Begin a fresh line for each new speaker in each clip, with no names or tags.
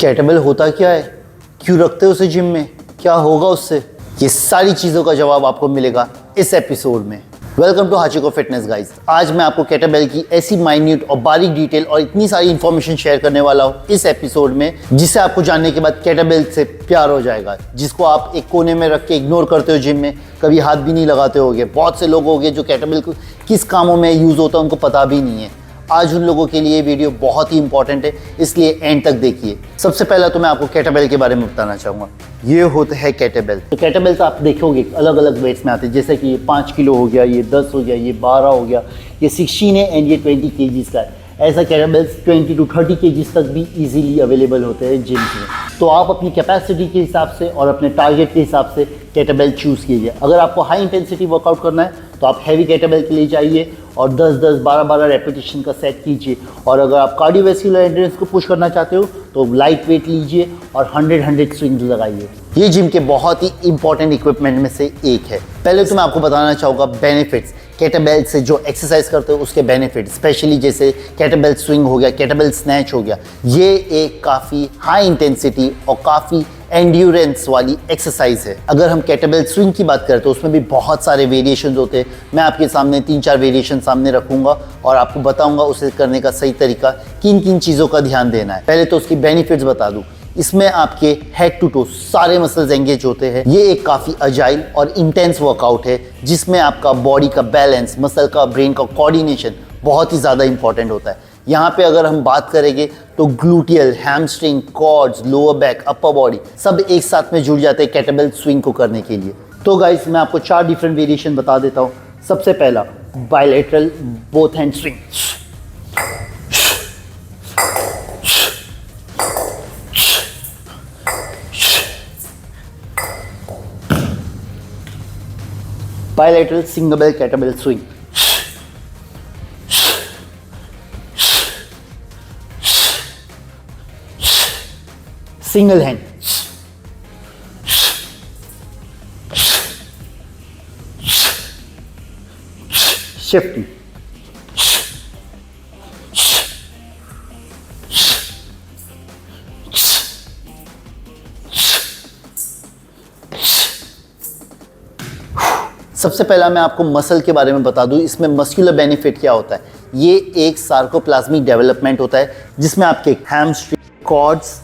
कैटेबल होता क्या है, क्यों रखते हो उसे जिम में, क्या होगा उससे, ये सारी चीज़ों का जवाब आपको मिलेगा इस एपिसोड में। Welcome to Hachiko fitness guys. आज मैं आपको कैटेबल की ऐसी माइन्यूट और बारीक डिटेल और इतनी सारी इंफॉर्मेशन शेयर करने वाला हूँ इस एपिसोड में, जिसे आपको जानने के बाद कैटेबल से प्यार हो जाएगा, जिसको आप एक कोने में रख के इग्नोर करते हो, जिम में कभी हाथ भी नहीं लगाते होगे। बहुत से लोग होंगे जो कैटेबल किस कामों में यूज़ होता है उनको पता भी नहीं है। आज उन लोगों के लिए वीडियो बहुत ही इंपॉर्टेंट है, इसलिए एंड तक देखिए। सबसे पहला तो मैं आपको कैटेबल के बारे में बताना चाहूँगा। ये होता है कैटेबल। तो कैटेबल तो आप देखोगे अलग अलग वेट्स में आते हैं, जैसे कि ये 5 किलो हो गया, ये 10 हो गया, ये 12 हो गया, ये 16 है एंड ये 20 केजीज का है। ऐसा कैटेबल्स 20 to 30 केजीज तक भी इजीली अवेलेबल होते हैं जिम में। तो आप अपनी कैपेसिटी के हिसाब से और अपने टारगेट के हिसाब से कैटेबल चूज़ कीजिए। अगर आपको हाई इंटेंसिटी वर्कआउट करना है तो आप हैवी कैटेबल के लिए जाइए और 10-10, 12-12 रेपिटेशन का सेट कीजिए। और अगर आप कार्डियोवैस्कुलर एंड्योरेंस को पुश करना चाहते हो तो लाइट वेट लीजिए और 100 स्विंग्स लगाइए। ये जिम के बहुत ही इंपॉर्टेंट इक्विपमेंट में से एक है। पहले तो मैं आपको बताना चाहूँगा बेनिफिट्स, कैटेबल से जो एक्सरसाइज करते हो उसके बेनिफिट, स्पेशली जैसे कैटेबल स्विंग हो गया, कैटेबल स्नैच हो गया। ये एक काफ़ी हाई इंटेंसिटी और काफ़ी एंड्योरेंस वाली एक्सरसाइज है। अगर हम कैटेबल स्विंग की बात करें तो उसमें भी बहुत सारे वेरिएशंस होते हैं। मैं आपके सामने 3-4 वेरिएशन सामने रखूंगा और आपको बताऊंगा उसे करने का सही तरीका, किन किन चीज़ों का ध्यान देना है। पहले तो उसकी बेनिफिट्स बता दूं। इसमें आपके हेड टू टो सारे मसल्स एंगेज होते हैं। ये एक काफ़ी अजाइल और इंटेंस वर्कआउट है, जिसमें आपका बॉडी का बैलेंस, मसल का, ब्रेन का कोऑर्डिनेशन बहुत ही ज़्यादा इंपॉर्टेंट होता है। यहाँ पे अगर हम बात करेंगे तो gluteal, hamstring, quads, lower back, upper body सब एक साथ में जुड़ जाते हैं कैटेबल स्विंग को करने के लिए। तो गाइस मैं आपको 4 डिफरेंट वेरिएशन बता देता हूँ। सबसे पहला bilateral both hand swing. Bilateral single kettlebell swing. Single hand. Shifting. सबसे पहला मैं आपको मसल के बारे में बता दूं, इसमें मस्कुलर बेनिफिट क्या होता है। ये एक सार्कोप्लाज्मिक डेवलपमेंट होता है जिसमें आपके hamstring, quads,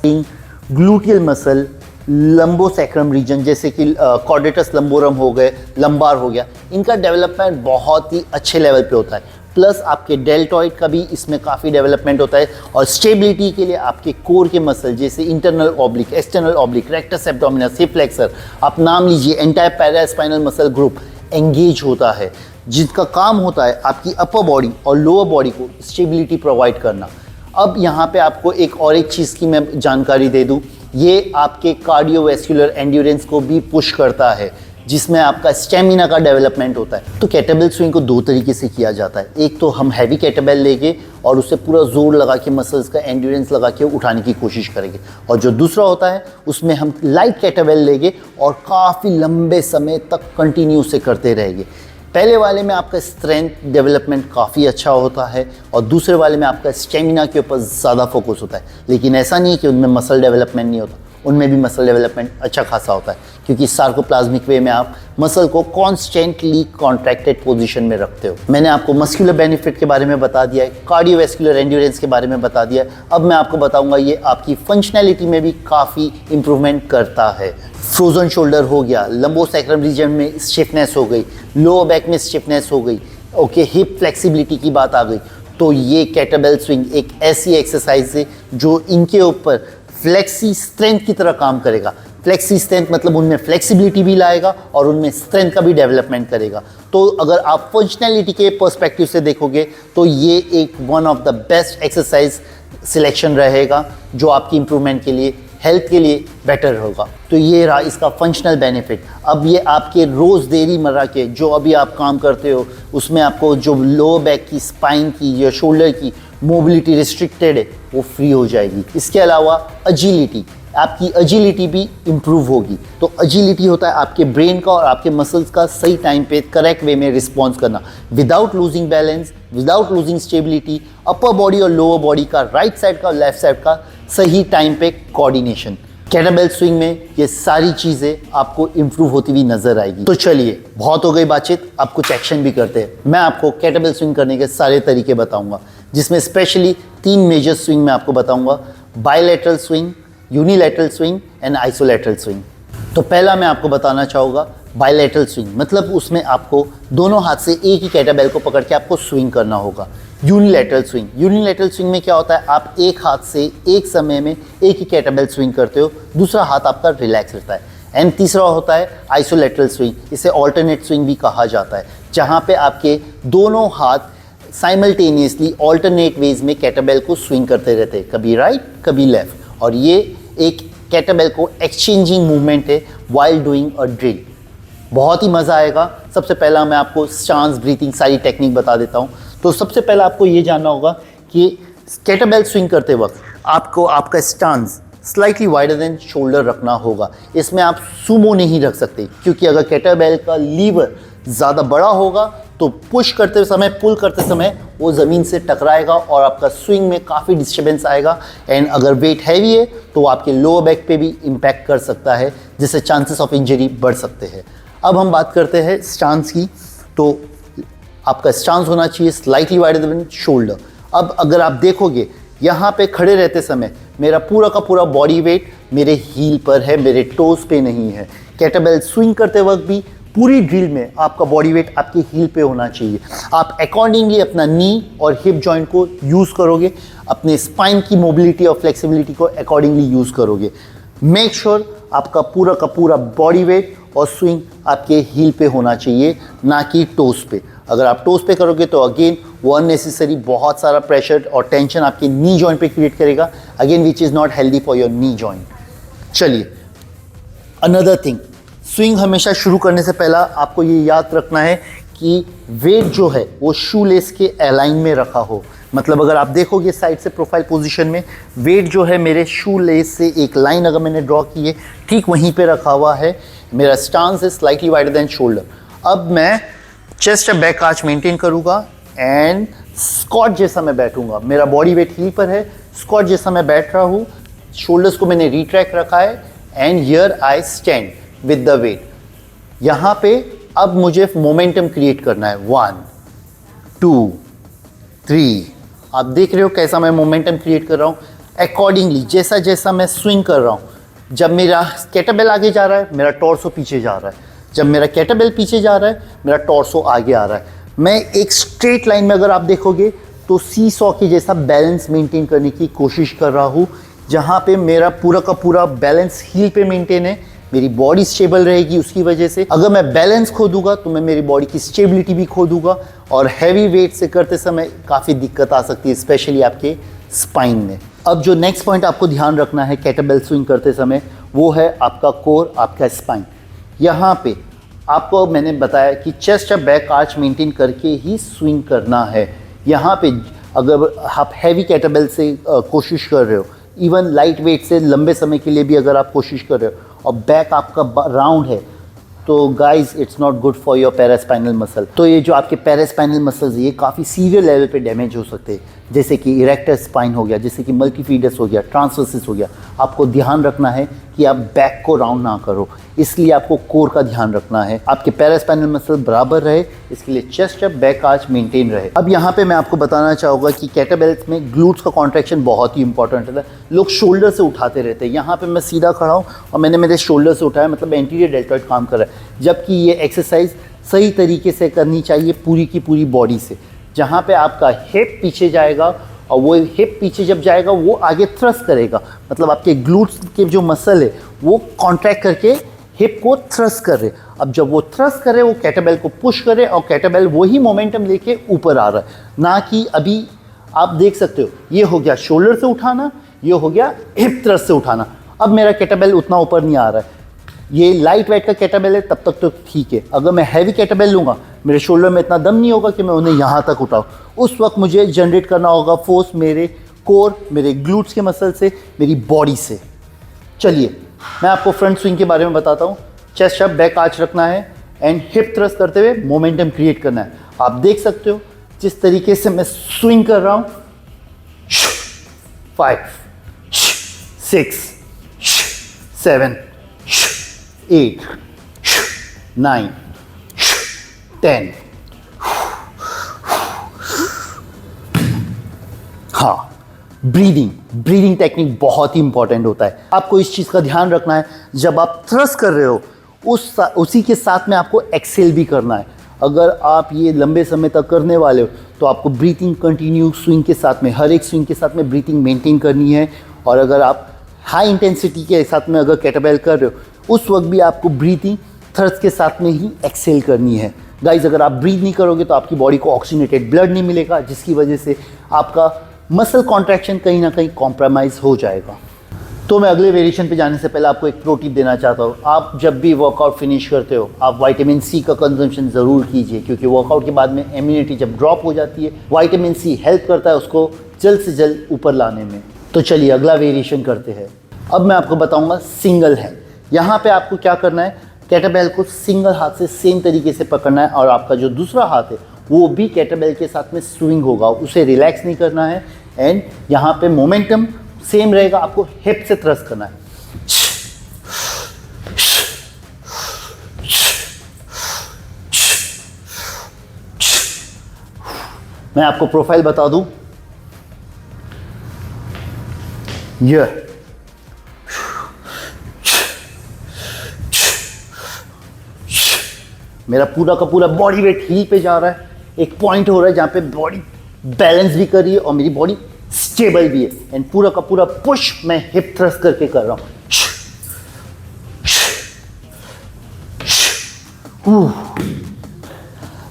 gluteal muscle, lumbosacral region जैसे कि कॉर्डेटस लंबोरम हो गए, लंबार हो गया, इनका डेवलपमेंट बहुत ही अच्छे लेवल पे होता है। प्लस आपके डेल्टॉइड का भी इसमें काफ़ी डेवलपमेंट होता है। और स्टेबिलिटी के लिए आपके कोर के मसल जैसे internal oblique, external oblique, rectus abdominis, hip flexor, आप नाम लीजिए, entire paraspinal muscle group engage होता है, जिसका काम होता है आपकी अपर बॉडी और लोअर बॉडी को स्टेबिलिटी प्रोवाइड करना। अब यहाँ पे आपको एक चीज़ की मैं जानकारी दे दूँ, ये आपके कार्डियोवैस्कुलर एंड्योरेंस को भी पुश करता है, जिसमें आपका स्टेमिना का डेवलपमेंट होता है। तो कैटेबल स्विंग को 2 तरीके से किया जाता है। एक तो हम हैवी कैटेबल लेके और उससे पूरा जोर लगा के मसल्स का एंड्योरेंस लगा के उठाने की कोशिश करेंगे, और जो दूसरा होता है उसमें हम लाइट कैटेबल लेंगे और काफ़ी लंबे समय तक कंटिन्यू से करते रहेंगे। पहले वाले में आपका स्ट्रेंथ डेवलपमेंट काफ़ी अच्छा होता है और दूसरे वाले में आपका स्टेमिना के ऊपर ज़्यादा फोकस होता है। लेकिन ऐसा नहीं है कि उनमें मसल डेवलपमेंट नहीं होता, उनमें भी मसल डेवलपमेंट अच्छा खासा होता है, क्योंकि सार्कोप्लाज्मिक वे में आप मसल को कॉन्स्टेंटली कॉन्ट्रैक्टेड पोजीशन में रखते हो। मैंने आपको मस्कुलर बेनिफिट के बारे में बता दिया है, कार्डियोवैस्कुलर एंड्योरेंस के बारे में बता दिया है। अब मैं आपको बताऊंगा ये आपकी फंक्शनैलिटी में भी काफ़ी इंप्रूवमेंट करता है। फ्रोजन शोल्डर हो गया, लंबोसैक्रम रीजन में स्टिफनेस हो गई, लोअर बैक में स्टिफनेस हो गई, ओके, हिप फ्लेक्सिबिलिटी की बात आ गई, तो ये कैटेबल स्विंग एक ऐसी एक्सरसाइज है जो इनके ऊपर फ्लेक्सी स्ट्रेंथ की तरह काम करेगा। फ्लेक्सी स्ट्रेंथ मतलब उनमें फ्लेक्सिबिलिटी भी लाएगा और उनमें स्ट्रेंथ का भी डेवलपमेंट करेगा। तो अगर आप फंक्शनैलिटी के पर्सपेक्टिव से देखोगे तो ये एक one of the best exercise selection रहेगा, जो आपकी इंप्रूवमेंट के लिए, हेल्थ के लिए बेटर होगा। तो ये रहा इसका फंक्शनल बेनिफिट। अब ये आपके रोज़ देरी मर्रा के जो अभी आप काम करते हो उसमें आपको जो लोअर बैक की, स्पाइन की या शोल्डर की मोबिलिटी रिस्ट्रिक्टेड है वो फ्री हो जाएगी। इसके अलावा अजिलिटी, आपकी अजिलिटी भी इम्प्रूव होगी। तो अजिलिटी होता है आपके ब्रेन का और आपके मसल्स का सही टाइम पे करेक्ट वे में रिस्पॉन्स करना, without losing balance, without losing stability. Upper body और लोअर बॉडी का, राइट साइड का और लेफ्ट साइड का सही टाइम पे कोऑर्डिनेशन। केटलबेल स्विंग में ये सारी चीज़ें आपको इम्प्रूव होती हुई नजर आएगी। तो चलिए, बहुत हो गई बातचीत, अब कुछ एक्शन भी करते हैं। मैं आपको केटलबेल स्विंग करने के सारे तरीके बताऊंगा, जिसमें स्पेशली 3 मेजर स्विंग मैं आपको बताऊंगा: bilateral swing, unilateral swing and isolateral swing. तो पहला मैं आपको बताना चाहूँगा बायलैटरल स्विंग, मतलब उसमें आपको दोनों हाथ से एक ही केटलबेल को पकड़ के आपको स्विंग करना होगा। यूनिलैटरल स्विंग, यूनिलैटरल स्विंग में क्या होता है, आप एक हाथ से एक समय में एक ही केटलबेल स्विंग करते हो, दूसरा हाथ आपका रिलैक्स रहता है। एंड तीसरा होता है आइसोलैटरल स्विंग, इसे ऑल्टरनेट स्विंग भी कहा जाता है, जहाँ पे आपके दोनों हाथ साइमल्टेनियसली ऑल्टरनेट वेज में केटलबेल को स्विंग करते रहते हैं, कभी राइट कभी लेफ्ट। और ये एक केटलबेल को एक्सचेंजिंग मूवमेंट है वाइल डूइंग अ ड्रिल। बहुत ही मज़ा आएगा। सबसे पहला मैं आपको स्टांस, ब्रीथिंग, सारी टेक्निक बता देता हूँ। तो सबसे पहला आपको ये जानना होगा कि केटलबेल स्विंग करते वक्त आपको आपका stance slightly wider than shoulder रखना होगा। इसमें आप सुमो नहीं रख सकते, क्योंकि अगर केटलबेल का लीवर ज़्यादा बड़ा होगा तो पुश करते समय, पुल करते समय वो ज़मीन से टकराएगा और आपका स्विंग में काफ़ी डिस्टर्बेंस आएगा। एंड अगर वेट हैवी है तो आपके लोअर बैक पे भी इम्पैक्ट कर सकता है, जिससे चांसेस ऑफ इंजरी बढ़ सकते हैं। अब हम बात करते हैं स्टांस की। तो आपका स्टांस होना चाहिए स्लाइटली वाइडर देन शोल्डर। अब अगर आप देखोगे, यहाँ पे खड़े रहते समय मेरा पूरा का पूरा बॉडी वेट मेरे हील पर है, मेरे टोज पे नहीं है। केटलबेल स्विंग करते वक्त भी पूरी ड्रिल में आपका बॉडी वेट आपके हील पे होना चाहिए। आप अकॉर्डिंगली अपना नी और हिप जॉइंट को यूज़ करोगे, अपने स्पाइन की मोबिलिटी और फ्लेक्सिबिलिटी को अकॉर्डिंगली यूज़ करोगे। मेक श्योर आपका पूरा का पूरा बॉडी वेट और स्विंग आपके हील पे होना चाहिए, ना कि टोस पे। अगर आप टोस पे करोगे तो अगेन वो अननेसेसरी बहुत सारा प्रेशर और टेंशन आपके नी जॉइंट पे क्रिएट करेगा, again which is not healthy for your knee joint. चलिए, अनदर थिंग, स्विंग हमेशा शुरू करने से पहला आपको ये याद रखना है कि वेट जो है वो शू लेस के अलाइन में रखा हो। मतलब अगर आप देखोगे साइड से प्रोफाइल पोजीशन में, वेट जो है मेरे शू लेस से एक लाइन अगर मैंने ड्रॉ की है, ठीक वहीं पे रखा हुआ है। मेरा स्टांस है स्लाइटली वाइडर देन शोल्डर। अब मैं चेस्ट या बैक आर्च मेंटेन करूँगा एंड स्क्वाट जैसा मैं बैठूंगा। मेरा बॉडी वेट हील पर है, स्क्वाट जैसा मैं बैठ रहा हूँ, शोल्डर्स को मैंने रिट्रैक्ट रखा है and here I stand with the weight. यहाँ पे अब मुझे मोमेंटम क्रिएट करना है। 1 2 3। आप देख रहे हो कैसा मैं मोमेंटम क्रिएट कर रहा हूँ। अकॉर्डिंगली जैसा जैसा मैं स्विंग कर रहा हूँ, जब मेरा केटलबेल आगे जा रहा है मेरा टॉर्सो पीछे जा रहा है, जब मेरा केटलबेल पीछे जा रहा है मेरा टॉर्सो आगे आ रहा है। मैं एक स्ट्रेट लाइन में अगर आप देखोगे तो सी सॉ के जैसा बैलेंस मेंटेन करने की कोशिश कर रहा हूँ, जहाँ पे मेरा पूरा का पूरा बैलेंस हील पे मेंटेन है, मेरी बॉडी स्टेबल रहेगी उसकी वजह से। अगर मैं बैलेंस खो दूंगा तो मैं मेरी बॉडी की स्टेबिलिटी भी खो दूंगा और हैवी वेट से करते समय काफ़ी दिक्कत आ सकती है, स्पेशली आपके स्पाइन में। अब जो नेक्स्ट पॉइंट आपको ध्यान रखना है केटलबेल स्विंग करते समय, वो है आपका कोर, आपका स्पाइन। यहाँ पे आपको मैंने बताया कि चेस्ट या बैक आर्च मेंटेन करके ही स्विंग करना है। यहाँ पे अगर आप हैवी केटलबेल से कोशिश कर रहे हो, इवन लाइट वेट से लंबे समय के लिए भी अगर आप कोशिश कर रहे हो और बैक आपका राउंड है, तो guys it's not good for your paraspinal muscle. तो ये जो आपके पैरास्पाइनल मसल्स ये काफ़ी सीवियर लेवल पे डैमेज हो सकते हैं, जैसे कि इरेक्टर स्पाइन हो गया, जैसे कि मल्टीफिडस हो गया, ट्रांसवर्सिस हो गया। आपको ध्यान रखना है कि आप बैक को राउंड ना करो, इसलिए आपको कोर का ध्यान रखना है, आपके पैरास्पाइनल मसल बराबर रहे, इसके लिए चेस्ट या बैक आर्च मेंटेन रहे। अब यहाँ पे मैं आपको बताना चाहूँगा कि केटलबेल्स में ग्लूट्स का कॉन्ट्रैक्शन बहुत ही इंपॉर्टेंट है। लोग शोल्डर से उठाते रहते हैं। यहाँ पे मैं सीधा खड़ा हूँ और मैंने मेरे शोल्डर से उठाया, मतलब एंटीरियर डेल्टॉइड काम कर रहा है, जबकि ये एक्सरसाइज सही तरीके से करनी चाहिए पूरी की पूरी बॉडी से, जहाँ पे आपका हिप पीछे जाएगा और वो हिप पीछे जब जाएगा वो आगे थ्रस्ट करेगा, मतलब आपके ग्लूट्स के जो मसल है वो कॉन्ट्रैक्ट करके हिप को थ्रस्ट कर रहे। अब जब वो थ्रस्ट करे वो केटलबेल को पुश करे और केटलबेल वही मोमेंटम लेके ऊपर आ रहा है, ना कि अभी आप देख सकते हो ये हो गया शोल्डर से उठाना, ये हो गया हिप थ्रस्ट से उठाना। अब मेरा केटलबेल उतना ऊपर नहीं आ रहा है। ये लाइट वेट का केटलबेल है तब तक तो ठीक है। अगर मैं हैवी केटलबेल लूँगा मेरे शोल्डर में इतना दम नहीं होगा कि मैं उन्हें यहाँ तक उठाऊँ। उस वक्त मुझे जनरेट करना होगा फोर्स मेरे कोर, मेरे ग्लूट्स के मसल से, मेरी बॉडी से। चलिए मैं आपको फ्रंट स्विंग के बारे में बताता हूँ। चेस्ट अप, बैक आर्च रखना है एंड हिप थ्रस्ट करते हुए मोमेंटम क्रिएट करना है। आप देख सकते हो जिस तरीके से मैं स्विंग कर रहा हूँ, 5 6, 7, 8, 9, 10। हाँ, ब्रीदिंग टेक्निक बहुत ही इंपॉर्टेंट होता है। आपको इस चीज़ का ध्यान रखना है, जब आप थ्रस्ट कर रहे हो उसी के साथ में आपको एक्सेल भी करना है। अगर आप ये लंबे समय तक करने वाले हो तो आपको ब्रीथिंग कंटिन्यू स्विंग के साथ में, हर एक स्विंग के साथ में ब्रीथिंग मेंटेन करनी है। और अगर आप हाई इंटेंसिटी के साथ में अगर केटलबेल कर रहे हो उस वक्त भी आपको ब्रीथिंग थ्रस्ट के साथ में ही एक्सेल करनी है। गाइज, अगर आप ब्रीथ नहीं करोगे तो आपकी बॉडी को ऑक्सीजनेटेड ब्लड नहीं मिलेगा, जिसकी वजह से आपका मसल कॉन्ट्रैक्शन कहीं ना कहीं कॉम्प्रोमाइज़ हो जाएगा। तो मैं अगले वेरिएशन पे जाने से पहले आपको एक प्रो टिप देना चाहता हूँ। आप जब भी वर्कआउट फिनिश करते हो आप विटामिन सी का कंजम्पशन ज़रूर कीजिए, क्योंकि वर्कआउट के बाद में इम्यूनिटी जब ड्रॉप हो जाती है, विटामिन सी हेल्प करता है उसको जल्द से जल्द ऊपर लाने में। तो चलिए अगला वेरिएशन करते हैं। अब मैं आपको बताऊँगा सिंगल हैंड। यहाँ पर आपको क्या करना है, केटलबेल को सिंगल हाथ से सेम तरीके से पकड़ना है और आपका जो दूसरा हाथ है वो भी केटलबेल के साथ में स्विंग होगा, उसे रिलैक्स नहीं करना है। एंड यहाँ पे मोमेंटम सेम रहेगा, आपको हिप से थ्रस्ट करना है। मैं आपको प्रोफाइल बता दूं, ये मेरा पूरा का पूरा बॉडी वेट हील पे जा रहा है। एक पॉइंट हो रहा है जहां पे बॉडी बैलेंस भी कर रही है और मेरी बॉडी स्टेबल भी है। एंड पूरा का पूरा पुश मैं हिप थ्रस्ट करके कर रहा हूं।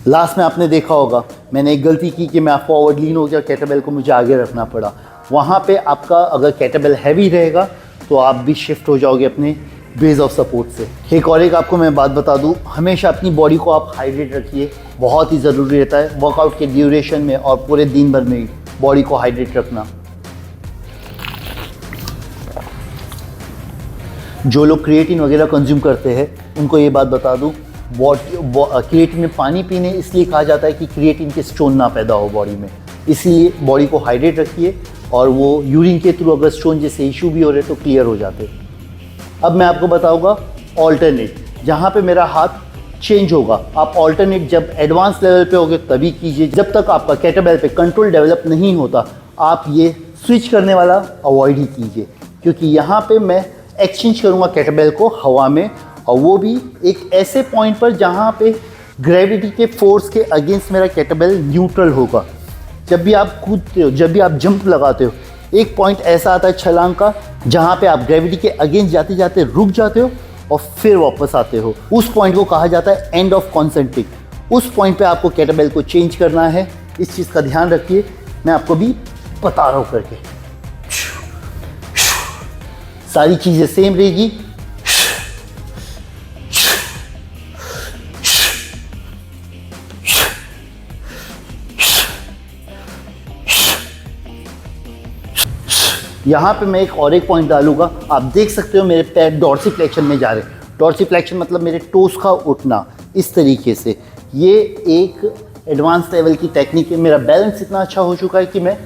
लास्ट में आपने देखा होगा मैंने एक गलती की कि मैं फॉरवर्ड लीन हो गया, केटलबेल को मुझे आगे रखना पड़ा। वहां पे आपका अगर केटलबेल हैवी रहेगा तो आप भी शिफ्ट हो जाओगे अपने बेस ऑफ सपोर्ट से। एक आपको मैं बात बता दूं, हमेशा अपनी बॉडी को आप हाइड्रेट रखिए, बहुत ही ज़रूरी रहता है वर्कआउट के ड्यूरेशन में और पूरे दिन भर में बॉडी को हाइड्रेट रखना। जो लोग क्रिएटिन वगैरह कंज्यूम करते हैं उनको ये बात बता दूं, क्रिएटिन में पानी पीने इसलिए कहा जाता है कि क्रिएटिन के स्टोन ना पैदा हो बॉडी में, इसीलिए बॉडी को हाइड्रेट रखिए और वो यूरिन के थ्रू अगर स्टोन जैसे इशू भी हो रहे तो क्लियर हो जाते। अब मैं आपको बताऊंगा ऑल्टरनेट, जहाँ पे मेरा हाथ चेंज होगा। आप ऑल्टरनेट जब एडवांस लेवल पे होगे तभी कीजिए, जब तक आपका केटलबेल पे कंट्रोल डेवलप नहीं होता आप ये स्विच करने वाला अवॉइड ही कीजिए, क्योंकि यहाँ पे मैं एक्सचेंज करूँगा केटलबेल को हवा में, और वो भी एक ऐसे पॉइंट पर जहाँ पे ग्रेविटी के फोर्स के अगेंस्ट मेरा केटलबेल न्यूट्रल होगा। जब भी आप कूदते हो, जब भी आप जंप लगाते हो, एक पॉइंट ऐसा आता है छलांग का जहाँ पे आप ग्रेविटी के अगेंस्ट जाते जाते रुक जाते हो और फिर वापस आते हो। उस पॉइंट को कहा जाता है एंड ऑफ कॉन्सेंट्रिक। उस पॉइंट पे आपको केटलबेल को चेंज करना है, इस चीज़ का ध्यान रखिए। मैं आपको भी बता रहा हूँ करके, सारी चीज़ें सेम रहेगी। यहाँ पे मैं एक पॉइंट डालूंगा, आप देख सकते हो मेरे पैर डॉर्सिफ्लेक्शन में जा रहे हैं। डॉर्सिफ्लेक्शन मतलब मेरे टोस का उठना इस तरीके से। ये एक एडवांस लेवल की टेक्निक है। मेरा बैलेंस इतना अच्छा हो चुका है कि मैं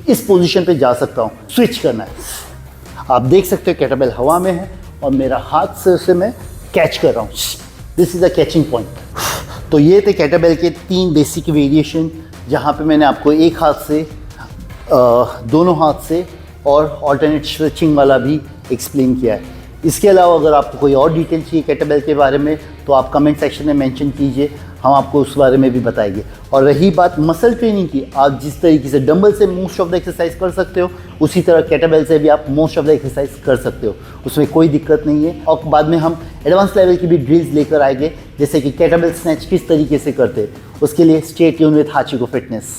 इस पोजीशन पे जा सकता हूँ। स्विच करना है, आप देख सकते हो केटलबेल हवा में है और मेरा हाथ से उसे मैं कैच कर रहा हूँ। This is a catching point. तो ये थे केटलबेल के 3 बेसिक वेरिएशन, जहाँ पे मैंने आपको एक हाथ से, दोनों हाथ से और ऑल्टरनेट स्विचिंग वाला भी एक्सप्लेन किया है। इसके अलावा अगर आपको कोई और डिटेल चाहिए केटलबेल के बारे में तो आप कमेंट सेक्शन में मेंशन कीजिए, हम आपको उस बारे में भी बताएंगे। और रही बात मसल ट्रेनिंग की, आप जिस तरीके से डंबल से मोस्ट ऑफ द एक्सरसाइज कर सकते हो उसी तरह केटलबेल से भी आप मोस्ट ऑफ द एक्सरसाइज कर सकते हो, उसमें कोई दिक्कत नहीं है। और बाद में हम एडवांस लेवल की भी ड्रिल्स लेकर आएंगे, जैसे कि केटलबेल स्नैच किस तरीके से करते हैं। उसके लिए स्टे ट्यून विद हाचिको फिटनेस।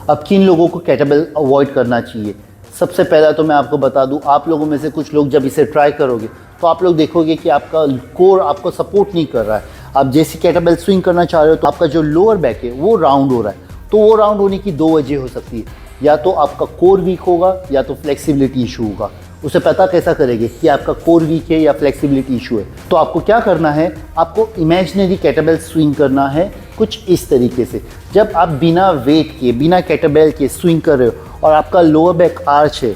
अब किन लोगों को केटलबेल अवॉइड करना चाहिए? सबसे पहला तो मैं आपको बता दूं, आप लोगों में से कुछ लोग जब इसे ट्राई करोगे तो आप लोग देखोगे कि आपका कोर आपको सपोर्ट नहीं कर रहा है। आप जैसे केटलबेल स्विंग करना चाह रहे हो तो आपका जो लोअर बैक है वो राउंड हो रहा है। तो वो राउंड होने की 2 वजह हो सकती है, या तो आपका कोर वीक होगा या तो फ्लेक्सिबिलिटी इशू होगा। उसे पता कैसा करेंगे कि आपका कोर वीक है या फ्लेक्सिबिलिटी इशू है? तो आपको क्या करना है, आपको इमेजिनरी केटलबेल स्विंग करना है कुछ इस तरीके से। जब आप बिना वेट के, बिना केटलबेल के स्विंग कर रहे हो और आपका लोअर बैक आर्च है,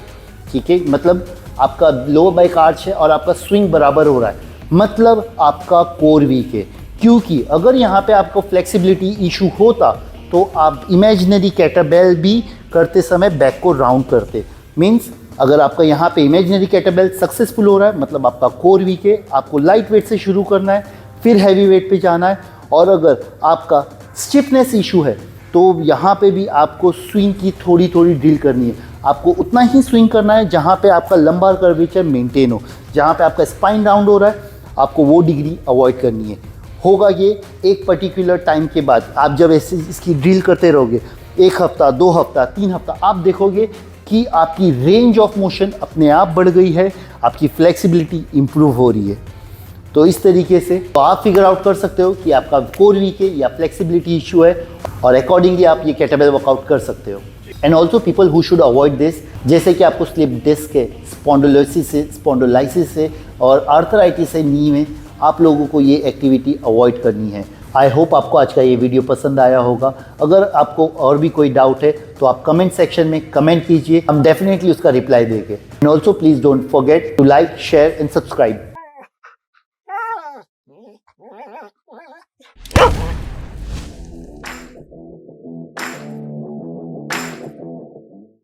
ठीक है, मतलब आपका लोअर बैक आर्च है और आपका स्विंग बराबर हो रहा है, मतलब आपका कोर वीक है। क्योंकि अगर यहाँ पे आपको फ्लेक्सिबिलिटी इशू होता तो आप इमेजिनरी कैटरबेल भी करते समय बैक को राउंड करते। मीन्स अगर आपका यहाँ पे इमेजिनरी कैटरबेल सक्सेसफुल हो रहा है, मतलब आपका कोर वीक है, आपको लाइट वेट से शुरू करना है, फिर हैवी वेट पे जाना है। और अगर आपका स्टिफनेस इशू है तो यहाँ पे भी आपको स्विंग की थोड़ी थोड़ी ड्रिल करनी है। आपको उतना ही स्विंग करना है जहाँ पे आपका लंबार कर्वेचर मेंटेन हो, जहाँ पे आपका स्पाइन राउंड हो रहा है, आपको वो डिग्री अवॉइड करनी है। होगा ये एक पर्टिकुलर टाइम के बाद, आप जब ऐसे इसकी ड्रिल करते रहोगे 1 हफ्ता 2 हफ्ता 3 हफ्ता, आप देखोगे कि आपकी रेंज ऑफ मोशन अपने आप बढ़ गई है, आपकी फ्लेक्सिबिलिटी इंप्रूव हो रही है। तो इस तरीके से तो आप फिगर आउट कर सकते हो कि आपका कोर वीक है या फ्लेक्सिबिलिटी इशू है, और अकॉर्डिंगली आप ये कैटरबेल वर्कआउट कर सकते हो। And also people who should avoid this, जैसे कि आपको स्लिप डिस्क है, स्पॉन्डिलोसिस है और आर्थराइटिस है नी में, आप लोगों को ये एक्टिविटी अवॉइड करनी है। आई होप आपको आज का ये वीडियो पसंद आया होगा। अगर आपको और भी कोई डाउट है तो आप कमेंट सेक्शन में कमेंट कीजिए, हम डेफिनेटली उसका रिप्लाई देंगे। And also please don't forget to like, share and subscribe.